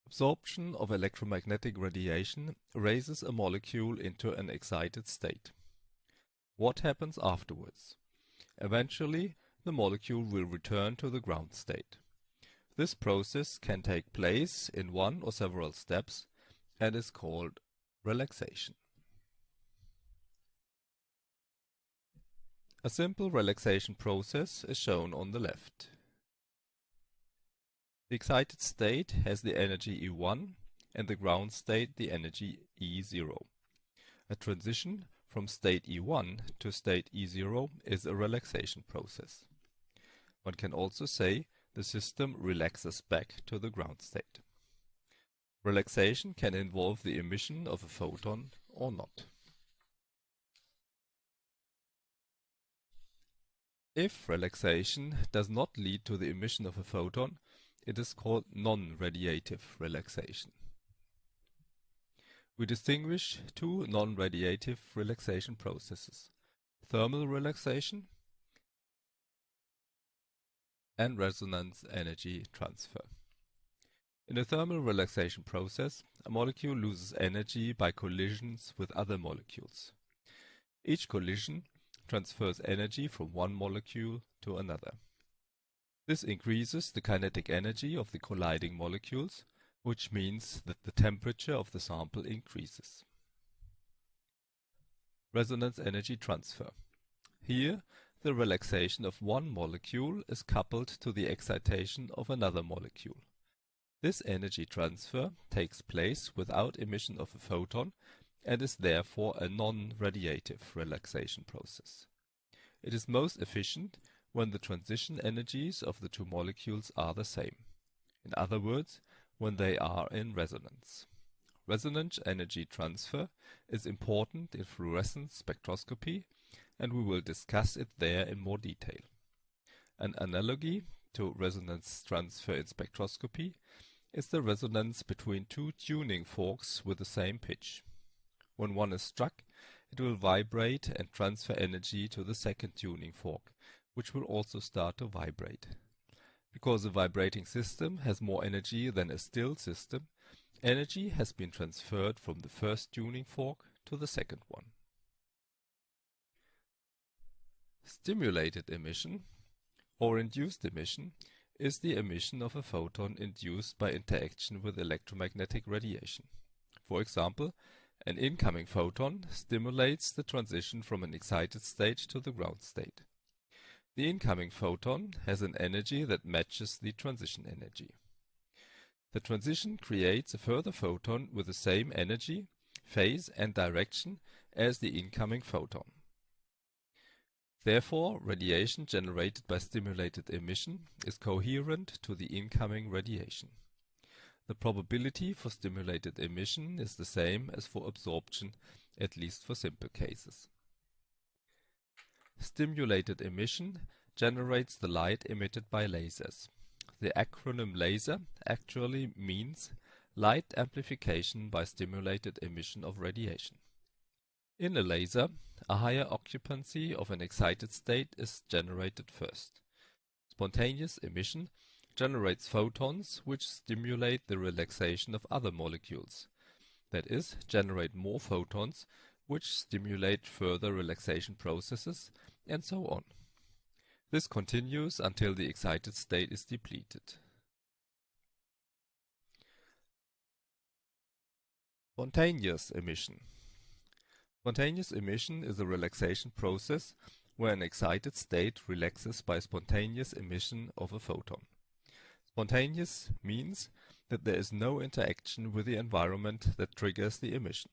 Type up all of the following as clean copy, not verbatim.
Absorption of electromagnetic radiation raises a molecule into an excited state. What happens afterwards? Eventually, the molecule will return to the ground state. This process can take place in one or several steps and is called relaxation. A simple relaxation process is shown on the left. The excited state has the energy E1 and the ground state the energy E0. A transition from state E1 to state E0 is a relaxation process. One can also say the system relaxes back to the ground state. Relaxation can involve the emission of a photon or not. If relaxation does not lead to the emission of a photon, it is called non-radiative relaxation. We distinguish two non-radiative relaxation processes: thermal relaxation and resonance energy transfer. In a thermal relaxation process, a molecule loses energy by collisions with other molecules. Each collision transfers energy from one molecule to another. This increases the kinetic energy of the colliding molecules, which means that the temperature of the sample increases. Resonance energy transfer. Here, the relaxation of one molecule is coupled to the excitation of another molecule. This energy transfer takes place without emission of a photon and is therefore a non-radiative relaxation process. It is most efficient when the transition energies of the two molecules are the same. In other words, when they are in resonance. Resonance energy transfer is important in fluorescence spectroscopy, and we will discuss it there in more detail. An analogy to resonance transfer in spectroscopy is the resonance between two tuning forks with the same pitch. When one is struck, it will vibrate and transfer energy to the second tuning fork, which will also start to vibrate. Because a vibrating system has more energy than a still system, energy has been transferred from the first tuning fork to the second one. Stimulated emission or induced emission is the emission of a photon induced by interaction with electromagnetic radiation. For example, an incoming photon stimulates the transition from an excited state to the ground state. The incoming photon has an energy that matches the transition energy. The transition creates a further photon with the same energy, phase and direction as the incoming photon. Therefore, radiation generated by stimulated emission is coherent to the incoming radiation. The probability for stimulated emission is the same as for absorption, at least for simple cases. Stimulated emission generates the light emitted by lasers. The acronym laser actually means light amplification by stimulated emission of radiation. In a laser, a higher occupancy of an excited state is generated first. Spontaneous emission generates photons which stimulate the relaxation of other molecules, that is, generate more photons which stimulate further relaxation processes, and so on. This continues until the excited state is depleted. Spontaneous emission. Spontaneous emission is a relaxation process where an excited state relaxes by spontaneous emission of a photon. Spontaneous means that there is no interaction with the environment that triggers the emission.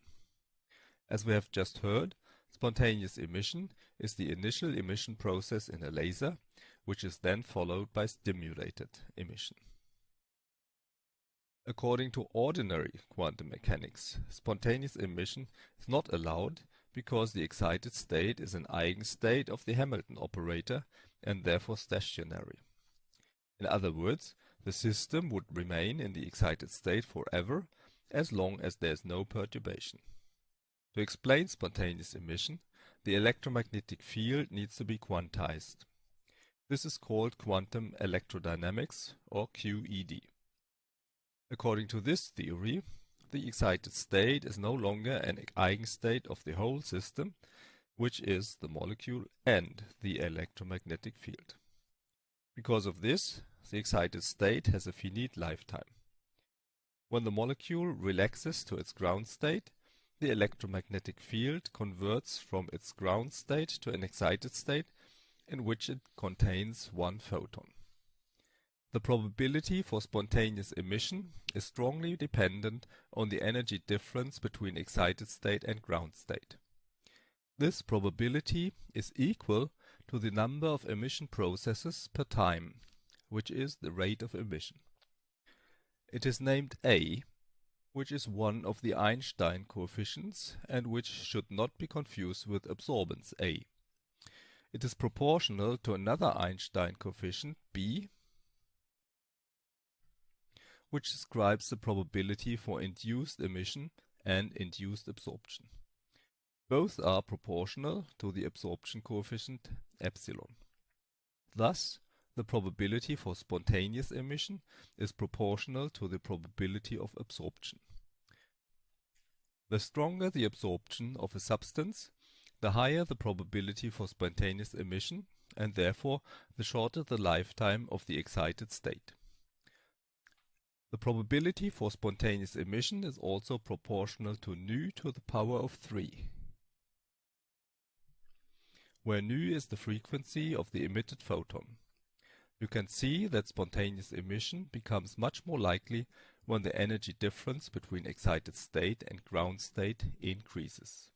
As we have just heard, spontaneous emission is the initial emission process in a laser, which is then followed by stimulated emission. According to ordinary quantum mechanics, spontaneous emission is not allowed because the excited state is an eigenstate of the Hamilton operator and therefore stationary. In other words, the system would remain in the excited state forever as long as there is no perturbation. To explain spontaneous emission, the electromagnetic field needs to be quantized. This is called quantum electrodynamics, or QED. According to this theory, the excited state is no longer an eigenstate of the whole system, which is the molecule and the electromagnetic field. Because of this, the excited state has a finite lifetime. When the molecule relaxes to its ground state, the electromagnetic field converts from its ground state to an excited state in which it contains one photon. The probability for spontaneous emission is strongly dependent on the energy difference between excited state and ground state. This probability is equal to the number of emission processes per time, which is the rate of emission. It is named A, which is one of the Einstein coefficients and which should not be confused with absorbance A. It is proportional to another Einstein coefficient B, which describes the probability for induced emission and induced absorption. Both are proportional to the absorption coefficient epsilon. Thus, the probability for spontaneous emission is proportional to the probability of absorption. The stronger the absorption of a substance, the higher the probability for spontaneous emission, and therefore the shorter the lifetime of the excited state. The probability for spontaneous emission is also proportional to nu to the power of 3, where nu is the frequency of the emitted photon. You can see that spontaneous emission becomes much more likely when the energy difference between excited state and ground state increases.